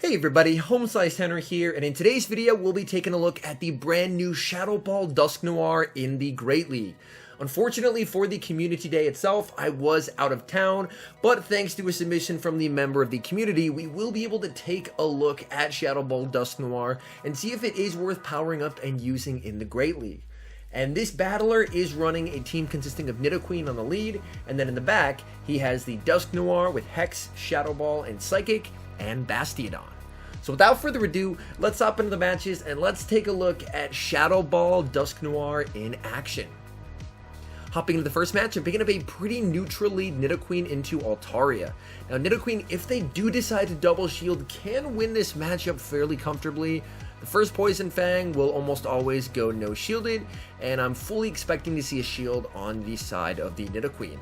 Hey everybody, HomeSliceHenry here, and in today's video we'll be taking a look at the brand new Shadow Ball Dusknoir in the Great League. Unfortunately for the community day itself, I was out of town, but thanks to a submission from the member of the community, we will be able to take a look at Shadow Ball Dusknoir and see if it is worth powering up and using in the Great League. And this battler is running a team consisting of Nidoqueen on the lead, and then in the back, he has the Dusknoir with Hex, Shadow Ball, and Psychic, and Bastiodon. So without further ado, let's hop into the matches and let's take a look at Shadow Ball Dusknoir in action. Hopping into the first match, I'm picking up a pretty neutral lead Nidoqueen into Altaria. Now Nidoqueen, if they do decide to double shield, can win this matchup fairly comfortably. The first Poison Fang will almost always go no shielded, and I'm fully expecting to see a shield on the side of the Nidoqueen.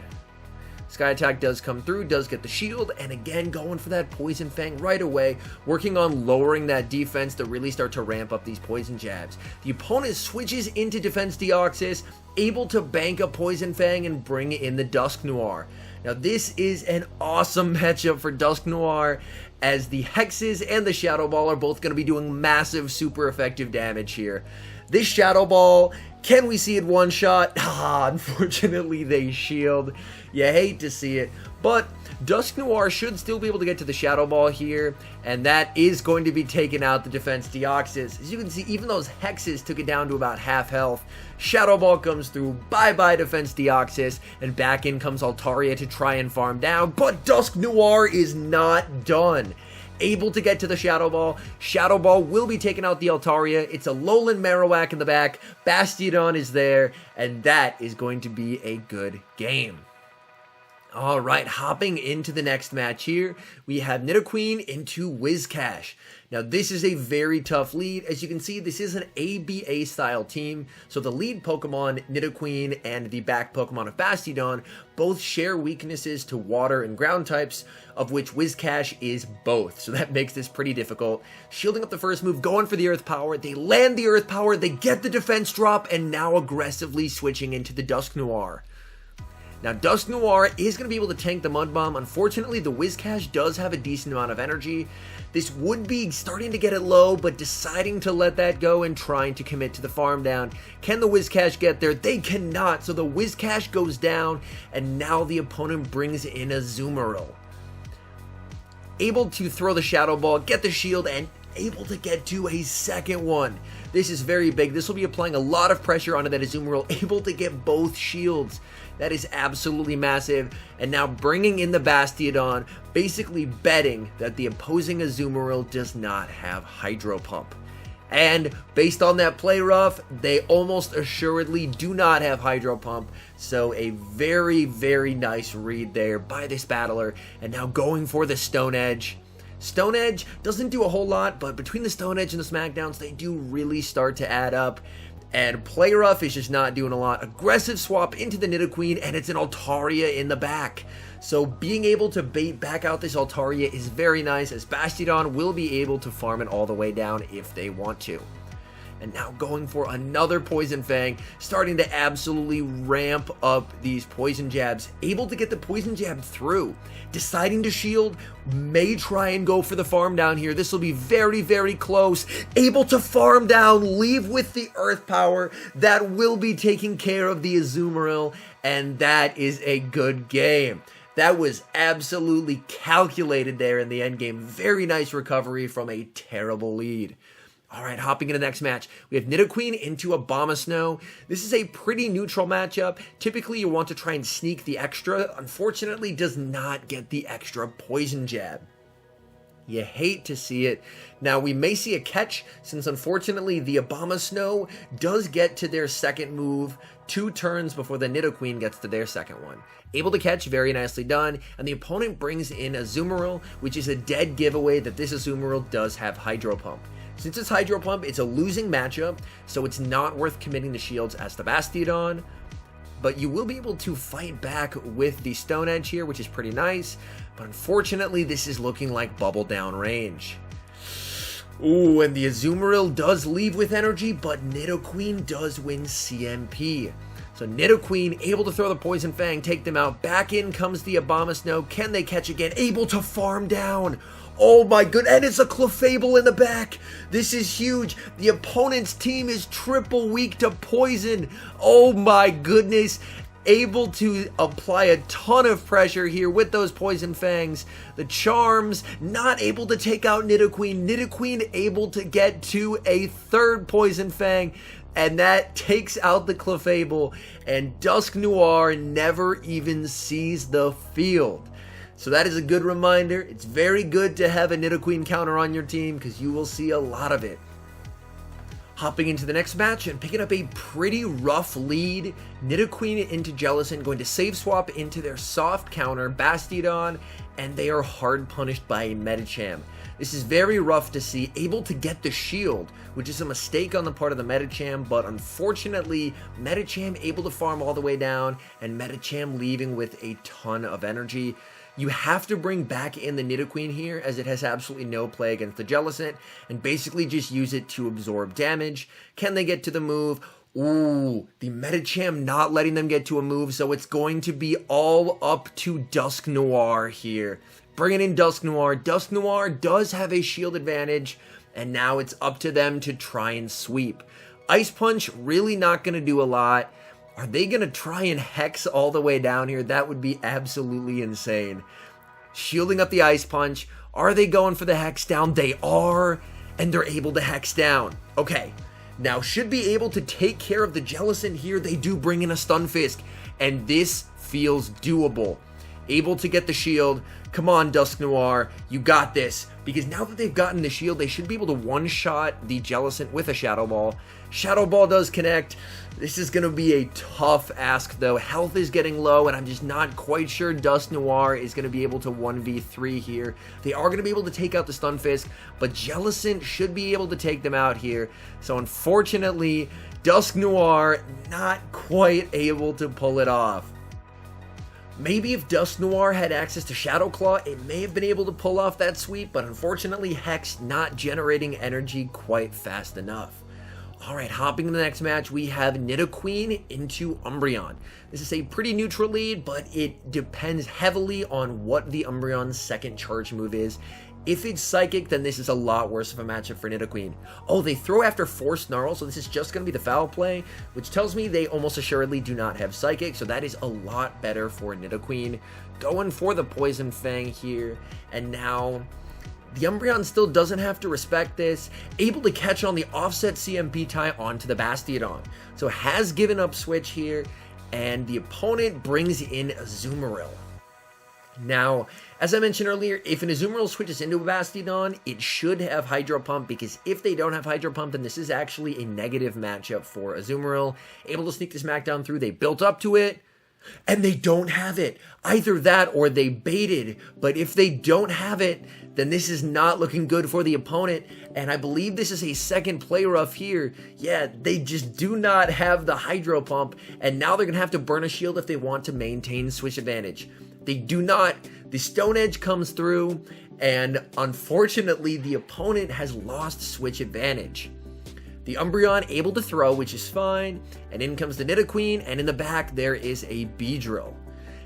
Sky Attack does come through, does get the shield, and again going for that Poison Fang right away, working on lowering that defense to really start to ramp up these Poison Jabs. The opponent switches into Defense Deoxys, able to bank a Poison Fang and bring in the Dusknoir. Now this is an awesome matchup for Dusknoir, as the Hexes and the Shadow Ball are both going to be doing massive, super effective damage here. This Shadow Ball, can we see it one shot? Unfortunately they shield. You hate to see it, but Dusknoir should still be able to get to the Shadow Ball here, and that is going to be taking out the Defense Deoxys. As you can see, even those Hexes took it down to about half health. Shadow Ball comes through, bye-bye Defense Deoxys, and back in comes Altaria to try and farm down, but Dusknoir is not done. Able to get to the Shadow Ball. Shadow Ball will be taking out the Altaria. It's a Lowland Marowak in the back. Bastiodon is there, and that is going to be a good game. Alright, hopping into the next match here, we have Nidoqueen into Whiscash. Now this is a very tough lead. As you can see, this is an ABA style team, so the lead Pokemon, Nidoqueen, and the back Pokemon of Bastiodon both share weaknesses to water and ground types, of which Whiscash is both, so that makes this pretty difficult. Shielding up the first move, going for the Earth Power, they land the Earth Power, they get the defense drop, and now aggressively switching into the Dusknoir. Now, Dusknoir is going to be able to tank the Mud Bomb. Unfortunately, the Whiscash does have a decent amount of energy. This would be starting to get it low, but deciding to let that go and trying to commit to the farm down. Can the Whiscash get there? They cannot, so the Whiscash goes down, and now the opponent brings in Azumarill. Able to throw the Shadow Ball, get the shield, and able to get to a second one. This is very big. This will be applying a lot of pressure onto that Azumarill, able to get both shields. That is absolutely massive. And now bringing in the Bastiodon, basically betting that the opposing Azumarill does not have Hydro Pump. And based on that play rough, they almost assuredly do not have Hydro Pump. So a very, very nice read there by this battler. And now going for the Stone Edge. Stone Edge doesn't do a whole lot, but between the Stone Edge and the Smackdowns, they do really start to add up. And Play Rough is just not doing a lot. Aggressive swap into the Nidoqueen, and it's an Altaria in the back. So being able to bait back out this Altaria is very nice, as Bastiodon will be able to farm it all the way down if they want to. And now going for another Poison Fang, starting to absolutely ramp up these Poison Jabs. Able to get the Poison Jab through. Deciding to shield, may try and go for the farm down here. This will be very, very close. Able to farm down, leave with the Earth Power. That will be taking care of the Azumarill, and that is a good game. That was absolutely calculated there in the end game. Very nice recovery from a terrible lead. Alright, hopping into the next match, we have Nidoqueen into Abomasnow. This is a pretty neutral matchup. Typically, you want to try and sneak the extra. Unfortunately, does not get the extra Poison Jab. You hate to see it. Now, we may see a catch, since unfortunately, the Abomasnow does get to their second move 2 turns before the Nidoqueen gets to their second one. Able to catch, very nicely done, and the opponent brings in Azumarill, which is a dead giveaway that this Azumarill does have Hydro Pump. Since it's Hydro Pump, it's a losing matchup, so it's not worth committing the shields as the Bastiodon, but you will be able to fight back with the Stone Edge here, which is pretty nice, but unfortunately this is looking like bubble down range. Ooh, and the Azumarill does leave with energy, but Nidoqueen does win CMP. So Nidoqueen able to throw the Poison Fang, take them out. Back in comes the Abomasnow. Can they catch again? Able to farm down. Oh my good, and it's a Clefable in the back. This is huge. The opponent's team is triple weak to poison. Oh my goodness. Able to apply a ton of pressure here with those Poison Fangs. The Charms not able to take out Nidoqueen. Nidoqueen able to get to a third Poison Fang, and that takes out the Clefable, and Dusknoir never even sees the field. So that is a good reminder. It's very good to have a Nidoqueen counter on your team because you will see a lot of it. Hopping into the next match and picking up a pretty rough lead. Nidoqueen into Jellicent, going to save swap into their soft counter, Bastiodon, and they are hard punished by a Medicham. This is very rough to see, able to get the shield, which is a mistake on the part of the Medicham, but unfortunately, Medicham able to farm all the way down, and Medicham leaving with a ton of energy. You have to bring back in the Nidoqueen here, as it has absolutely no play against the Jellicent, and basically just use it to absorb damage. Can they get to the move? Ooh, the Medicham not letting them get to a move, so it's going to be all up to Dusknoir here. Bringing in Dusknoir. Dusknoir does have a shield advantage, and now it's up to them to try and sweep. Ice Punch really not going to do a lot. Are they going to try and Hex all the way down here? That would be absolutely insane. Shielding up the Ice Punch. Are they going for the Hex down? They are, and they're able to Hex down. Okay, now should be able to take care of the Jellicent here. They do bring in a Stunfisk, and this feels doable. Able to get the shield. Come on, Dusknoir, you got this. Because now that they've gotten the shield, they should be able to one-shot the Jellicent with a Shadow Ball. Shadow Ball does connect. This is going to be a tough ask, though. Health is getting low, and I'm just not quite sure Dusknoir is going to be able to 1v3 here. They are going to be able to take out the Stunfisk, but Jellicent should be able to take them out here. So unfortunately, Dusknoir not quite able to pull it off. Maybe if Dusknoir had access to Shadow Claw, it may have been able to pull off that sweep, but unfortunately Hex not generating energy quite fast enough. Alright, hopping to the next match, we have Nidoqueen into Umbreon. This is a pretty neutral lead, but it depends heavily on what the Umbreon's second charge move is. If it's Psychic, then this is a lot worse of a matchup for Nidoqueen. Oh, they throw after 4 Snarl, so this is just going to be the foul play, which tells me they almost assuredly do not have Psychic, so that is a lot better for Nidoqueen. Going for the Poison Fang here, and now the Umbreon still doesn't have to respect this, able to catch on the offset CMP tie onto the Bastiodon. So has given up switch here, and the opponent brings in Azumarill. Now, as I mentioned earlier, if an Azumarill switches into a Bastiodon, it should have Hydro Pump, because if they don't have Hydro Pump, then this is actually a negative matchup for Azumarill. Able to sneak the Smackdown through, they built up to it, and they don't have it. Either that or they baited, but if they don't have it, then this is not looking good for the opponent, and I believe this is a second play rough here. Yeah, they just do not have the Hydro Pump, and now they're going to have to burn a shield if they want to maintain switch advantage. They do not. The Stone Edge comes through, and unfortunately, the opponent has lost switch advantage. The Umbreon able to throw, which is fine, and in comes the Nidoqueen, and in the back, there is a Beedrill.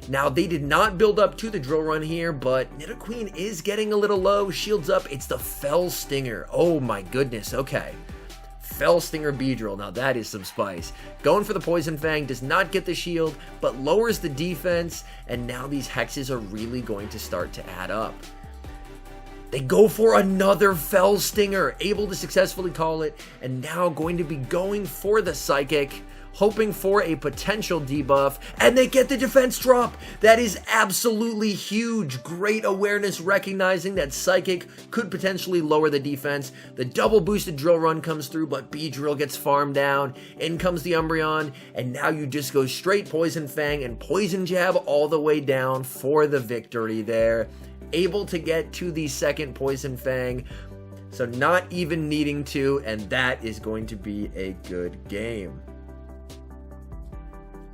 Now, they did not build up to the Drill Run here, but Nidoqueen is getting a little low. Shields up. It's the Fell Stinger. Oh my goodness. Okay. Fell Stinger Beedrill. Now that is some spice. Going for the Poison Fang, does not get the shield, but lowers the defense, and now these hexes are really going to start to add up. They go for another Fell Stinger, able to successfully call it, and now going to be going for the Psychic, hoping for a potential debuff, and they get the defense drop. That is absolutely huge. Great awareness, recognizing that Psychic could potentially lower the defense. The double boosted Drill Run comes through, but Beedrill gets farmed down. In comes the Umbreon, and now you just go straight Poison Fang and Poison Jab all the way down for the victory there. Able to get to the second Poison Fang, so not even needing to, and that is going to be a good game.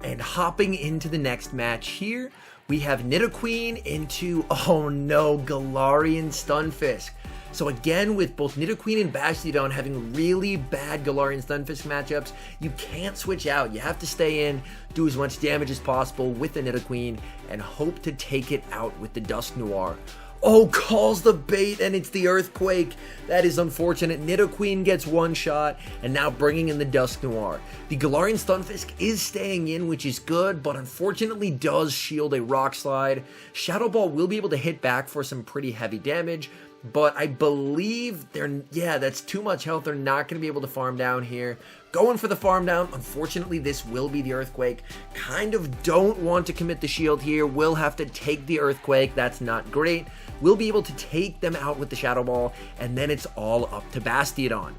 And hopping into the next match here, we have Nidoqueen into, oh no, Galarian Stunfisk. So again, with both Nidoqueen and Bastiodon having really bad Galarian Stunfisk matchups, you can't switch out. You have to stay in, do as much damage as possible with the Nidoqueen, and hope to take it out with the Dusknoir. Oh, calls the bait, and it's the Earthquake. That is unfortunate. Nidoqueen gets one shot, and now bringing in the Dusknoir. The Galarian Stunfisk is staying in, which is good, but unfortunately does shield a Rock Slide. Shadow Ball will be able to hit back for some pretty heavy damage, but I believe that's too much health. They're not going to be able to farm down here. Going for the farm down. Unfortunately, this will be the Earthquake. Kind of don't want to commit the shield here. Will have to take the Earthquake. That's not great. We'll be able to take them out with the Shadow Ball, and then it's all up to Bastiodon.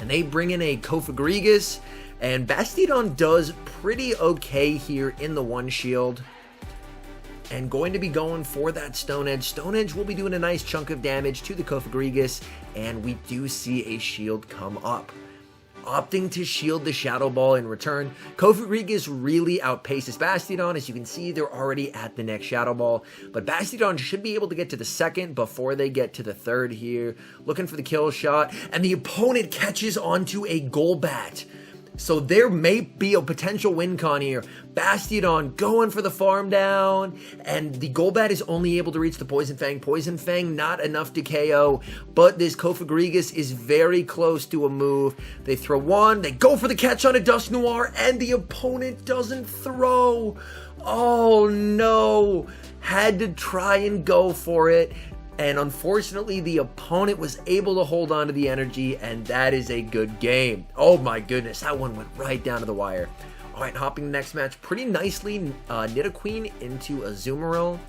And they bring in a Kofagrigus, and Bastiodon does pretty okay here in the one shield. And going to be going for that Stone Edge. Stone Edge will be doing a nice chunk of damage to the Kofagrigus, and we do see a shield come up. Opting to shield the Shadow Ball in return. Kofagrigus really outpaces Bastiodon. As you can see, they're already at the next Shadow Ball. But Bastiodon should be able to get to the second before they get to the third here. Looking for the kill shot. And the opponent catches onto a Golbat. So there may be a potential win con here. Bastiodon going for the farm down, and the Golbat is only able to reach the Poison Fang. Poison Fang not enough to KO, but this Kofagrigus is very close to a move. They throw one, they go for the catch on a Dusknoir, and the opponent doesn't throw. Oh no, had to try and go for it. And unfortunately, the opponent was able to hold on to the energy, and that is a good game. Oh my goodness, that one went right down to the wire. All right, hopping the next match pretty nicely. Nidoqueen into Azumarill.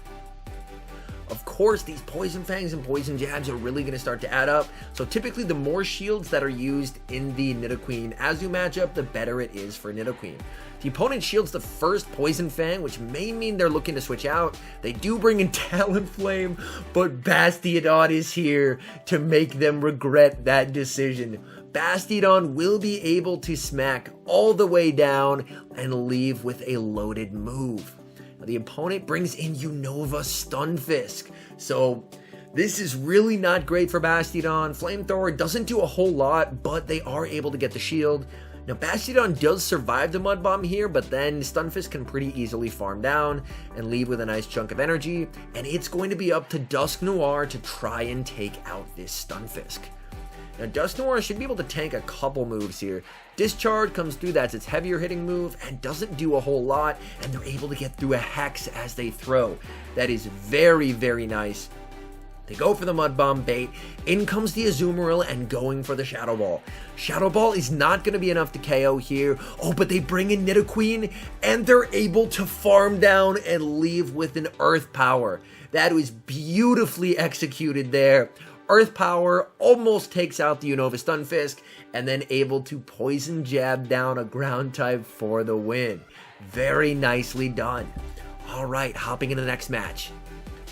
Of course, these Poison Fangs and Poison Jabs are really going to start to add up. So typically, the more shields that are used in the Nidoqueen Azu matchup, the better it is for Nidoqueen. The opponent shields the first Poison Fang, which may mean they're looking to switch out. They do bring in Talonflame, but Bastiodon is here to make them regret that decision. Bastiodon will be able to smack all the way down and leave with a loaded move. Now, the opponent brings in Unova Stunfisk, so this is really not great for Bastiodon. Flamethrower doesn't do a whole lot, but they are able to get the shield. Now, Bastiodon does survive the Mud Bomb here, but then Stunfisk can pretty easily farm down and leave with a nice chunk of energy, and it's going to be up to Dusknoir to try and take out this Stunfisk. Now, Dusknoir should be able to tank a couple moves here. Discharge comes through, that's its heavier hitting move, and doesn't do a whole lot, and they're able to get through a Hex as they throw. That is very, very nice. They go for the Mud Bomb bait. In comes the Azumarill and going for the Shadow Ball. Shadow Ball is not going to be enough to KO here. Oh, but they bring in Nidoqueen and they're able to farm down and leave with an Earth Power. That was beautifully executed there. Earth Power almost takes out the Unova Stunfisk and then able to Poison Jab down a ground type for the win. Very nicely done. All right, hopping into the next match.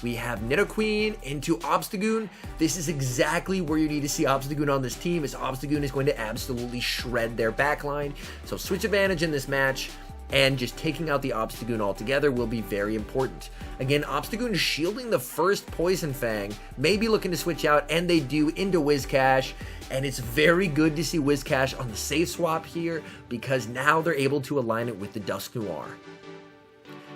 We have Nidoqueen into Obstagoon. This is exactly where you need to see Obstagoon on this team, as Obstagoon is going to absolutely shred their backline. So switch advantage in this match, and just taking out the Obstagoon altogether will be very important. Again, Obstagoon is shielding the first Poison Fang, maybe looking to switch out, and they do into Whiscash. And it's very good to see Whiscash on the safe swap here, because now they're able to align it with the Dusknoir.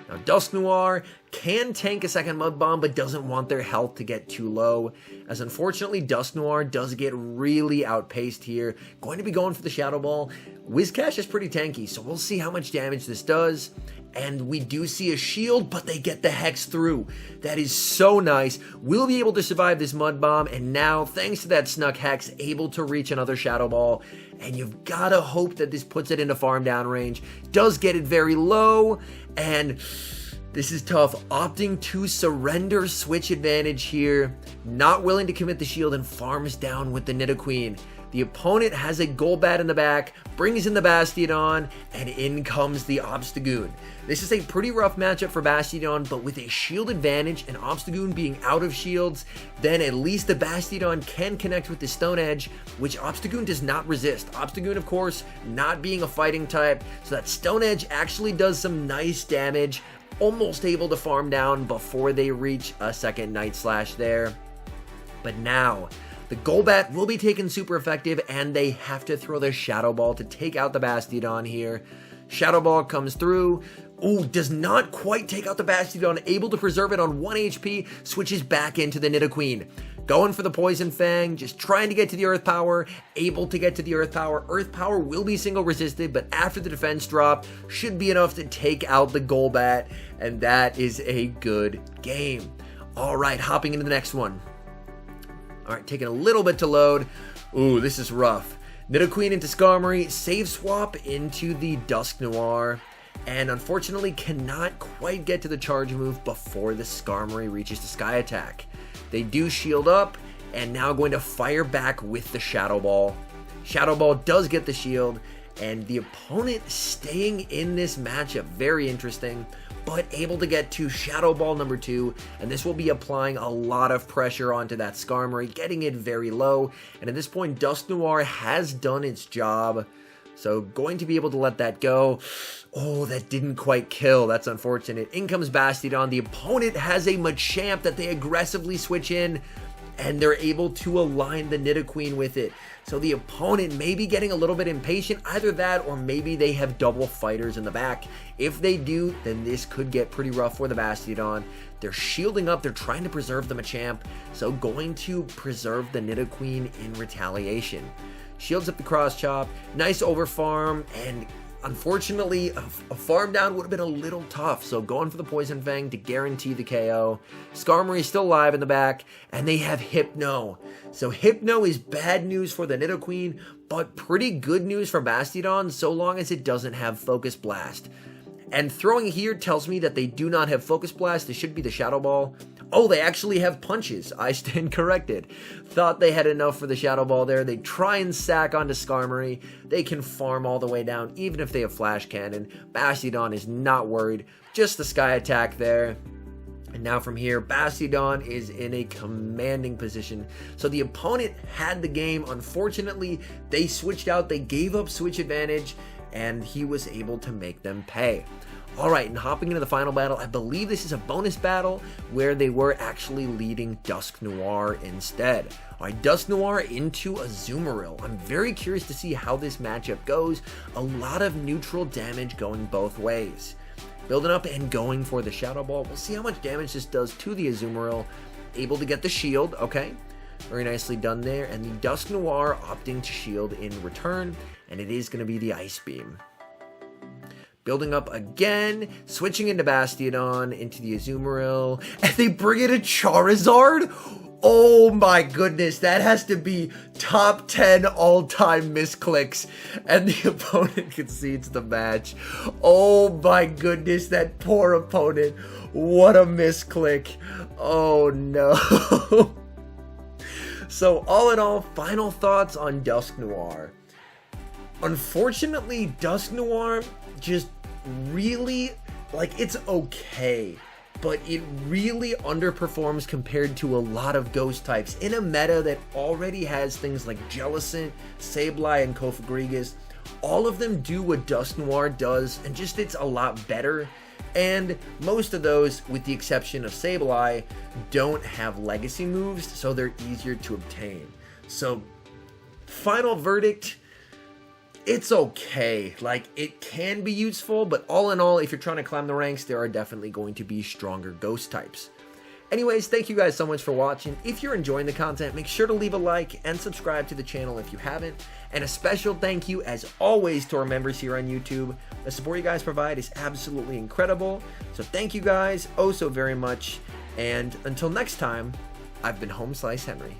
Now, Dusknoir can tank a second Mud Bomb, but doesn't want their health to get too low, as unfortunately Dusknoir does get really outpaced here. Going to be going for the Shadow Ball. Whiscash is pretty tanky, so we'll see how much damage this does. And we do see a shield, but they get the Hex through. That is so nice. We'll be able to survive this Mud Bomb, and now, thanks to that Snuck Hex, able to reach another Shadow Ball. And you've got to hope that this puts it into farm down range. Does get it very low, and this is tough. Opting to surrender switch advantage here. Not willing to commit the shield and farms down with the Nidoqueen. The opponent has a Golbat in the back, brings in the Bastiodon, and in comes the Obstagoon. This is a pretty rough matchup for Bastiodon, but with a shield advantage and Obstagoon being out of shields, then at least the Bastiodon can connect with the Stone Edge, which Obstagoon does not resist. Obstagoon, of course, not being a fighting type, so that Stone Edge actually does some nice damage, almost able to farm down before they reach a second Night Slash there. But now, the Golbat will be taken super effective, and they have to throw their Shadow Ball to take out the Bastiodon here. Shadow Ball comes through. Ooh, does not quite take out the Bastiodon, able to preserve it on 1 HP, switches back into the Nidoqueen. Going for the Poison Fang, just trying to get to the Earth Power, able to get to the Earth Power. Earth Power will be single resisted, but after the defense drop, should be enough to take out the Golbat, and that is a good game. All right, hopping into the next one. All right, taking a little bit to load. Ooh, this is rough. Nidoqueen into Skarmory, save swap into the Dusknoir, and unfortunately cannot quite get to the charge move before the Skarmory reaches the Sky Attack. They do shield up, and now going to fire back with the Shadow Ball. Shadow Ball does get the shield, and the opponent staying in this matchup, very interesting, but able to get to Shadow Ball number 2, and this will be applying a lot of pressure onto that Skarmory, getting it very low, and at this point, Dusknoir has done its job, so going to be able to let that go. Oh, that didn't quite kill. That's unfortunate. In comes Bastiodon. The opponent has a Machamp that they aggressively switch in, and they're able to align the Nidoqueen with it. So the opponent may be getting a little bit impatient, either that or maybe they have double fighters in the back. If they do, then this could get pretty rough for the Bastiodon. They're shielding up, they're trying to preserve the Machamp, so going to preserve the Nidoqueen in retaliation. Shields up the Cross Chop, nice overfarm, and unfortunately, a farm down would have been a little tough, so going for the Poison Fang to guarantee the KO. Skarmory is still alive in the back, and they have Hypno. So Hypno is bad news for the Nidoqueen, but pretty good news for Bastiodon, so long as it doesn't have Focus Blast. And throwing here tells me that they do not have Focus Blast. It should be the Shadow Ball. Oh, they actually have Punches. I stand corrected. Thought they had enough for the Shadow Ball there. They try and sack onto Skarmory. They can farm all the way down, even if they have Flash Cannon. Bastiodon is not worried. Just the Sky Attack there. And now from here, Bastiodon is in a commanding position. So the opponent had the game. Unfortunately, they switched out. They gave up switch advantage, and he was able to make them pay. All right, and hopping into the final battle, I believe this is a bonus battle where they were actually leading Dusknoir instead. All right, Dusknoir into Azumarill. I'm very curious to see how this matchup goes. A lot of neutral damage going both ways. Building up and going for the Shadow Ball. We'll see how much damage this does to the Azumarill. Able to get the shield, okay. Very nicely done there. And the Dusknoir opting to shield in return, and it is going to be the Ice Beam. Building up again, switching into Bastiodon, into the Azumarill, and they bring in a Charizard? Oh my goodness, that has to be top 10 all-time misclicks, and the opponent concedes the match. Oh my goodness, that poor opponent. What a misclick. Oh no. So all in all, final thoughts on Dusknoir. Unfortunately, Dusknoir just really, like, it's okay, but it really underperforms compared to a lot of ghost types in a meta that already has things like Jellicent, Sableye, and Kofagrigus. All of them do what Dusknoir does, and just it's a lot better. And most of those, with the exception of Sableye, don't have legacy moves, so they're easier to obtain. So, final verdict, it's okay. Like, it can be useful, but all in all, if you're trying to climb the ranks, there are definitely going to be stronger ghost types. Anyways, thank you guys so much for watching. If you're enjoying the content, make sure to leave a like and subscribe to the channel if you haven't. And a special thank you, as always, to our members here on YouTube. The support you guys provide is absolutely incredible. So thank you guys oh so very much. And until next time, I've been HomeSliceHenry.